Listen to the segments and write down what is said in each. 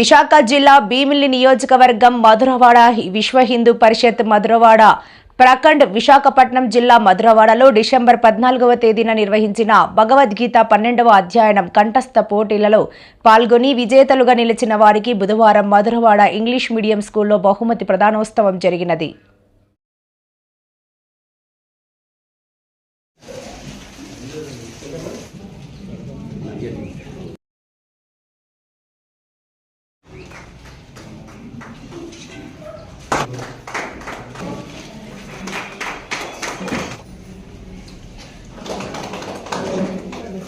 విశాఖ జిల్లా భీమిలి నియోజకవర్గం మధురవాడ విశ్వ హిందూ పరిషత్ మధురవాడ ప్రఖండ్ విశాఖపట్నం జిల్లా మధురవాడలో డిసెంబర్ 14వ తేదీన నిర్వహించిన భగవద్గీత 12వ అధ్యాయం కంఠస్థ పోటీలలో పాల్గొని విజేతలుగా నిలిచిన వారికి బుధవారం మధురవాడ ఇంగ్లీష్ మీడియం స్కూల్లో బహుమతి ప్రదానోత్సవం జరిగినది.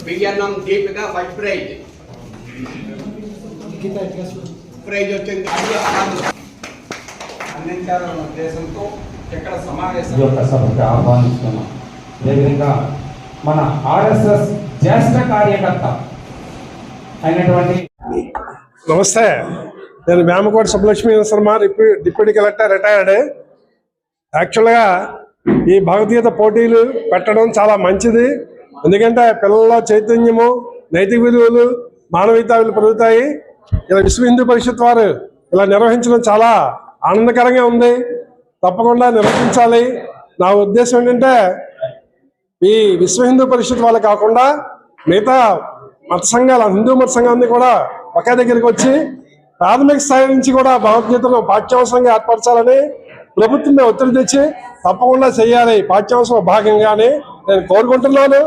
విజయనం దీపిక ఫస్ట్ ప్రైజ్ వచ్చింది. అందించాలన్న ఉద్దేశంతో ఇక్కడ సమావేశం ఆహ్వానిస్తున్నాం. అదేవిధంగా మన ఆర్ఎస్ఎస్ జ్యేష్ఠ కార్యకర్త అయినటువంటి నమస్తే, నేను Vemakota Subbalakshmi Sharma, deputy collector, retired. యాక్చువల్గా ఈ భగవద్గీత పోటీలు పెట్టడం చాలా మంచిది. ఎందుకంటే పిల్లల చైతన్యము, నైతిక విలువలు, మానవీయతా విలువలు పెరుగుతాయి. ఇలా విశ్వ హిందూ పరిషత్ వారు ఇలా నిర్వహించడం చాలా ఆనందకరంగా ఉంది. తప్పకుండా నిర్వహించాలి. నా ఉద్దేశం ఏంటంటే ఈ విశ్వ హిందూ పరిషత్ వాళ్ళు కాకుండా మిగతా మత సంఘాలు, హిందూ మత సంఘాన్ని కూడా ఒకే దగ్గరికి వచ్చి ప్రాథమిక స్థాయి నుంచి కూడా భగవద్గీతను పాఠ్యాంశంగా ఏర్పరచాలని ప్రభుత్వం ఒత్తిడి తెచ్చి తప్పకుండా చేయాలి పాఠ్యాంశంలో భాగంగానే నేను కోరుకుంటున్నాను.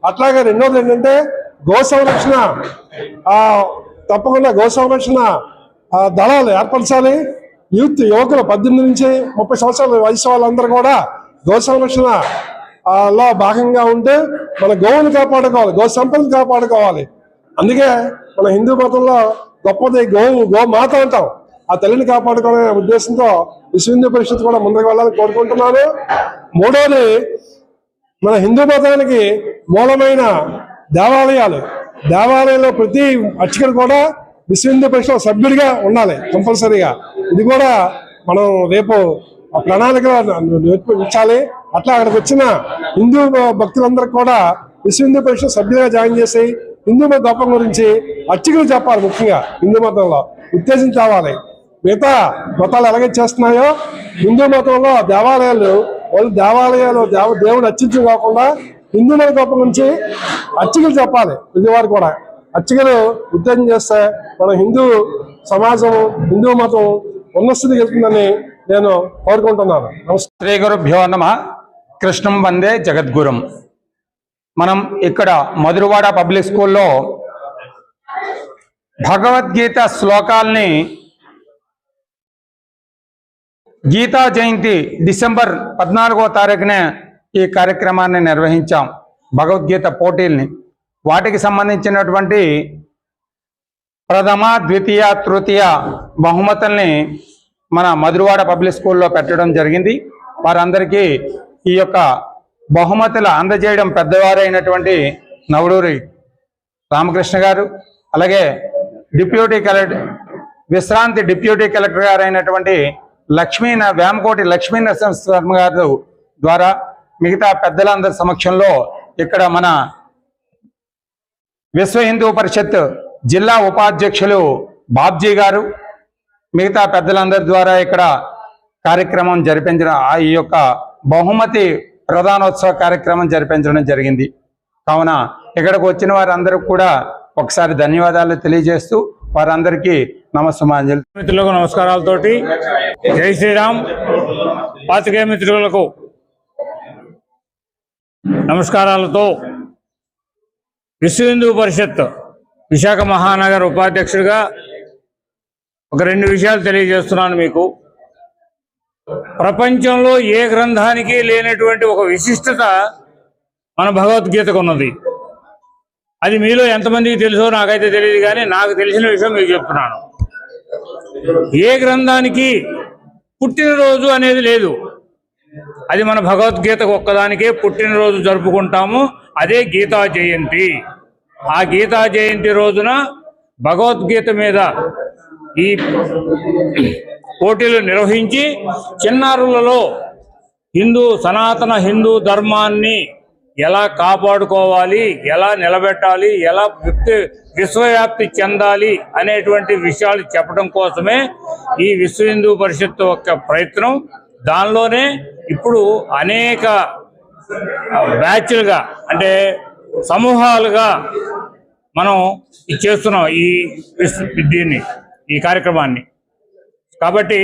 అట్లాగే రెండోది ఏంటంటే గో సంరక్షణ, తప్పకుండా గో సంరక్షణ దళాలు ఏర్పరచాలి. యువకులు 18 నుంచి 30 సంవత్సరాల వయసు వాళ్ళందరూ కూడా గో సంరక్షణ లో భాగంగా ఉంటే మన గోవుని కాపాడుకోవాలి, గో సంపదను కాపాడుకోవాలి. అందుకే మన హిందూ మతంలో గొప్పది గో మాత అంటాం. ఆ తల్లిని కాపాడుకునే ఉద్దేశంతో విశ్వ హిందూ పరిషత్ కూడా ముందుకు వెళ్ళాలని కోరుకుంటున్నాను. మూడోది, మన హిందూ మతానికి మూలమైన దేవాలయాల్లో ప్రతి అర్చకుడు కూడా విశ్వ హిందూ పరిషత్ సభ్యుడిగా ఉండాలి కంపల్సరీగా. ఇది కూడా మనం రేపు ప్రణాళికలో నిర్వహించాలి. అట్లా అక్కడికి వచ్చిన హిందూ భక్తులందరికీ కూడా విశ్వ హిందూ పరిషత్ సభ్యులుగా జాయిన్ చేసి హిందూ మత గొప్ప గురించి అర్చకులు చెప్పాలి. ముఖ్యంగా హిందూ మతంలో ఉత్తేజం కావాలి. మిగతా మతాలు ఎలాగైతే చేస్తున్నాయో హిందూ మతంలో దేవాలయాలు దేవుడు అర్చించడం కాకుండా హిందూ మత గొప్ప గురించి అర్చకులు చెప్పాలి. విజయవాడ కూడా అర్చకులు ఉత్తేజం చేస్తే మన హిందూ సమాజం, హిందూ మతం ఉన్నత స్థితికి వెళ్తుందని నేను కోరుకుంటున్నాను. శ్రీ గురుభ్యో నమః. కృష్ణం వందే జగద్గురం. మనం ఇక్కడ మధురవాడ పబ్లిక్ స్కూల్లో భగవద్గీత శ్లోకాల్ని గీతా జయంతి డిసెంబర్ 14వ తారీఖున ఈ కార్యక్రమాన్ని నిర్వహించాం. భగవద్గీత పోటీల్ని, వాటికి సంబంధించినటువంటి ప్రథమ, ద్వితీయ, తృతీయ బహుమతుల్ని మన మధురవాడ పబ్లిక్ స్కూల్లో పెట్టడం జరిగింది. వారందరికీ ఈ యొక్క బహుమతులు అందజేయడం పెద్దవారైనటువంటి నవడూరి రామకృష్ణ గారు, అలాగే విశ్రాంతి డిప్యూటీ కలెక్టర్ గారు అయినటువంటి వేమకోటి లక్ష్మీ నరసింహ గారు ద్వారా మిగతా పెద్దలందరి సమక్షంలో ఇక్కడ మన విశ్వ హిందూ పరిషత్ జిల్లా ఉపాధ్యక్షులు బాబ్జీ గారు, మిగతా పెద్దలందరి ద్వారా ఇక్కడ కార్యక్రమం జరిపించడం, ఈ యొక్క బహుమతి ప్రధానోత్సవ కార్యక్రమం జరిపించడం జరిగింది. కావున ఇక్కడికి వచ్చిన వారందరూ కూడా ఒకసారి ధన్యవాదాలు తెలియజేస్తూ వారందరికీ నమస్సుమాంజలి. మిత్రులకు నమస్కారాలతోటి జై శ్రీరామ్. పాత్రికేయ మిత్రులకు నమస్కారాలతో విశ్వ హిందూ పరిషత్ విశాఖ మహానగర్ ఉపాధ్యక్షుడిగా ఒక 2 విషయాలు తెలియజేస్తున్నాను మీకు. ప్రపంచంలో ఏ గ్రంథానికి లేనటువంటి ఒక విశిష్టత మన భగవద్గీతకు ఉన్నది. అది మీలో ఎంతమందికి తెలుసో నాకైతే తెలియదు, కానీ నాకు తెలిసిన విషయం మీకు చెప్తున్నాను. ఏ గ్రంథానికి పుట్టినరోజు అనేది లేదు. అది మన భగవద్గీతకు ఒక్కదానికే పుట్టినరోజు జరుపుకుంటాము. అదే గీతా జయంతి. ఆ గీతా జయంతి రోజున భగవద్గీత మీద ఈ పోటీలు నిర్వహించి చిన్నారులలో సనాతన హిందూ ధర్మాన్ని ఎలా కాపాడుకోవాలి, ఎలా నిలబెట్టాలి, ఎలా విశ్వవ్యాప్తి చెందాలి అనేటువంటి విషయాలు చెప్పడం కోసమే ఈ విశ్వ హిందూ పరిషత్ యొక్క ప్రయత్నం. దానిలోనే ఇప్పుడు అనేక బ్యాచ్లుగా అంటే సమూహాలుగా మనం చేస్తున్నాం ఈ కార్యక్రమాన్ని. కాబట్టి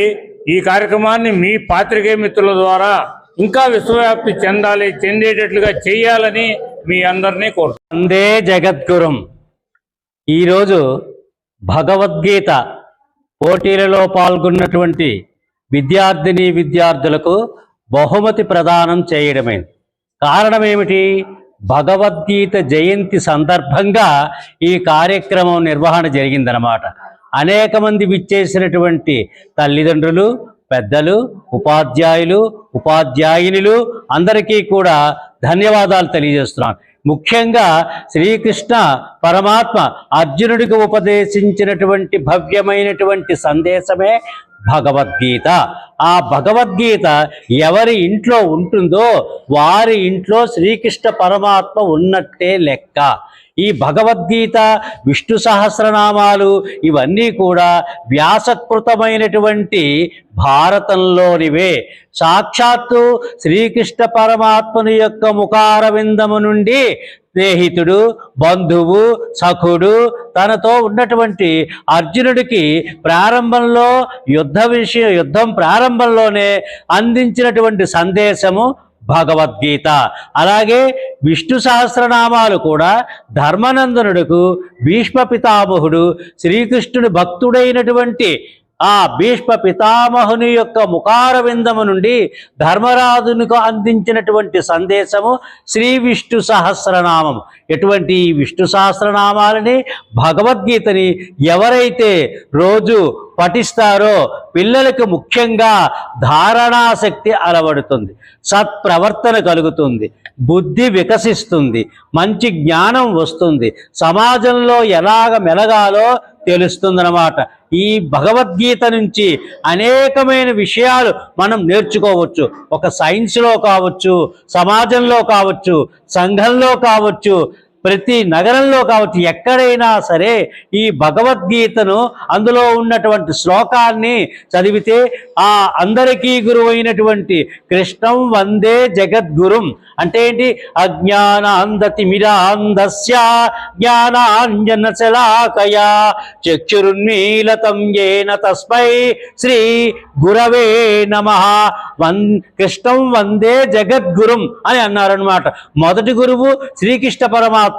ఈ కార్యక్రమాన్ని మీ పాత్రికేయ మిత్రుల ద్వారా ఇంకా విశ్వవ్యాప్తి చెందేటట్లుగా చేయాలని మీ అందరినీ కోరుతున్నాను. వందే జగద్గురుం. ఈరోజు భగవద్గీత పోటీలలో పాల్గొన్నటువంటి విద్యార్థులకు బహుమతి ప్రదానం చేయడమైంది. కారణం ఏమిటి? భగవద్గీత జయంతి సందర్భంగా ఈ కార్యక్రమం నిర్వహణ జరిగిందనమాట. అనేక మంది విచ్చేసినటువంటి తల్లిదండ్రులు, పెద్దలు, ఉపాధ్యాయులు, ఉపాధ్యాయునులు అందరికీ కూడా ధన్యవాదాలు తెలియజేస్తున్నాను. ముఖ్యంగా శ్రీకృష్ణ పరమాత్మ అర్జునుడికి ఉపదేశించినటువంటి భవ్యమైనటువంటి సందేశమే భగవద్గీత. ఆ భగవద్గీత ఎవరి ఇంట్లో ఉంటుందో వారి ఇంట్లో శ్రీకృష్ణ పరమాత్మ ఉన్నట్టే లెక్క. ఈ భగవద్గీత, విష్ణు సహస్రనామాలు ఇవన్నీ కూడా వ్యాసకృతమైనటువంటి భారతంలోనివే. సాక్షాత్తు శ్రీకృష్ణ పరమాత్మని యొక్క ముఖారవిందము నుండి స్నేహితుడు, బంధువు, సఖుడు తనతో ఉన్నటువంటి అర్జునుడికి ప్రారంభంలో యుద్ధం ప్రారంభంలోనే అందించినటువంటి సందేశము భగవద్గీత. అలాగే విష్ణు సహస్రనామాలు కూడా ధర్మనందనుడుకు భీష్మ పితామహుడు శ్రీకృష్ణుని భక్తుడైనటువంటి ఆ భీష్మ పితామహుని యొక్క ముఖారవిందము నుండి ధర్మరాజునికి అందించినటువంటి సందేశము శ్రీ విష్ణు సహస్రనామం. ఎటువంటి విష్ణు సహస్రనామాలని, భగవద్గీతని ఎవరైతే రోజు పఠిస్తారో పిల్లలకు ముఖ్యంగా ధారణాశక్తి అలవడుతుంది, సత్ప్రవర్తన కలుగుతుంది, బుద్ధి వికసిస్తుంది, మంచి జ్ఞానం వస్తుంది, సమాజంలో ఎలాగ మెలగాలో తెలుస్తుందన్నమాట. ఈ భగవద్గీత నుంచి అనేకమైన విషయాలు మనం నేర్చుకోవచ్చు. ఒక సైన్స్లో కావచ్చు, సమాజంలో కావచ్చు, సంఘంలో కావచ్చు, ప్రతి నగరంలో కావచ్చు, ఎక్కడైనా సరే ఈ భగవద్గీతను అందులో ఉన్నటువంటి శ్లోకాన్ని చదివితే ఆ అందరికీ గురువైనటువంటి కృష్ణం వందే జగద్గురుం అంటే ఏంటి? అజ్ఞానాంధతిమిరాంధస్య జ్ఞానాంజనశలాకయా చక్షురున్మీలితం యేన తస్మై శ్రీ గురవే నమః. కృష్ణం వందే జగద్గురుం అని అన్నారనమాట. మొదటి గురువు శ్రీకృష్ణ పరమాత్మే.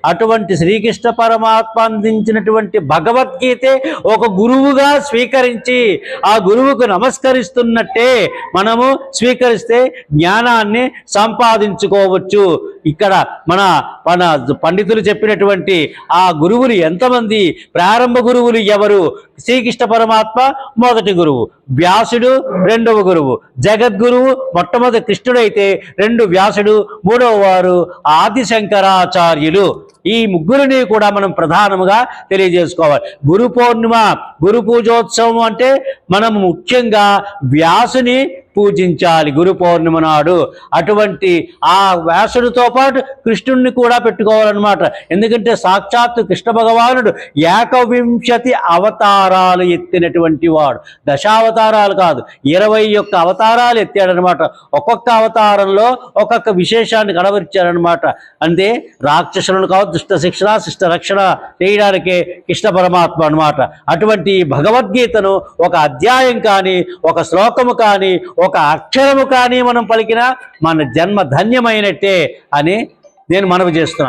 అటువంటి శ్రీకృష్ణ పరమాత్మ అందించినటువంటి భగవద్గీతే ఒక గురువుగా స్వీకరించి ఆ గురువుకు నమస్కరిస్తున్నట్టే మనము స్వీకరిస్తే జ్ఞానాన్ని సంపాదించుకోవచ్చు. ఇక్కడ మన పండితులు చెప్పినటువంటి ఆ గురువులు ఎంతమంది? ప్రారంభ గురువులు ఎవరు? శ్రీకృష్ణ పరమాత్మ మొదటి గురువు, వ్యాసుడు రెండవ గురువు, జగద్గురువు మొట్టమొదటి కృష్ణుడైతే రెండు వ్యాసుడు, మూడవ వారు ఆది శంకరాచార్యులు. ఈ ముగ్గురిని కూడా మనం ప్రధానముగా తెలియజేసుకోవాలి. గురు పౌర్ణిమ, గురు పూజోత్సవం అంటే మనం ముఖ్యంగా వ్యాసుని పూజించాలి గురు పౌర్ణిమ నాడు. అటువంటి ఆ వ్యాసుడితో పాటు కృష్ణుడిని కూడా పెట్టుకోవాలన్నమాట. ఎందుకంటే సాక్షాత్తు కృష్ణ భగవానుడు 51 అవతారాలు ఎత్తినటువంటి వాడు. దశావతారాలు కాదు, 21 అవతారాలు ఎత్తాడనమాట. ఒక్కొక్క అవతారంలో ఒక్కొక్క విశేషాన్ని కనబరిచారనమాట. అంటే రాక్షసులను కాదు, దుష్ట శిక్షణ శిష్ట రక్షణ చేయడానికే కృష్ణ పరమాత్మ అనమాట. అటువంటి భగవద్గీతను ఒక అధ్యాయం కానీ, ఒక శ్లోకము కానీ, ఒక అక్షరము కానీ మనం పలికినా మన జన్మ ధన్యమైనట్టే అని నేను మనవి చేస్తున్నాను.